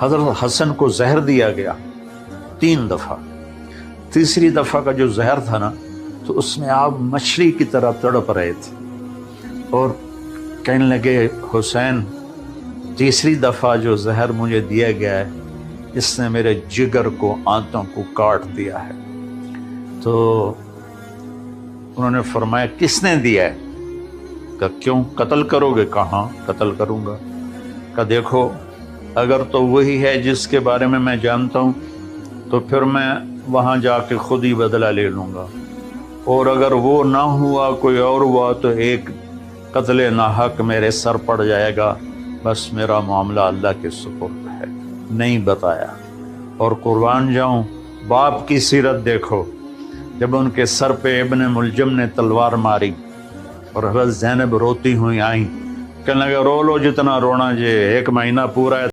हज़रत हसन को जहर दिया गया 3 दफ़ा। तीसरी दफ़ा का जो जहर था ना, तो उसमें आप मछली की तरह तड़प रहे थे और कहने लगे, हुसैन तीसरी दफ़ा जो जहर मुझे दिया गया है, इसने मेरे जिगर को, आंतों को काट दिया है। तो उन्होंने फरमाया, किसने दिया है? कहा, क्यों कत्ल करोगे? कहा, कत्ल करूँगा। कहा, देखो अगर तो वही है जिसके बारे में मैं जानता हूँ तो फिर मैं वहाँ जाके खुद ही बदला ले लूँगा, और अगर वो ना हुआ, कोई और हुआ, तो एक कत्ले नाहक मेरे सर पड़ जाएगा। बस मेरा मामला अल्लाह के सुपुर्द है। नहीं बताया। और कुर्बान जाऊं, बाप की सीरत देखो, जब उनके सर पे इब्ने मुलजम ने तलवार मारी और हज़रत ज़ैनब रोती हुई आई, कहने लगा, रो लो जितना रोना, जे 1 महीना पूरा है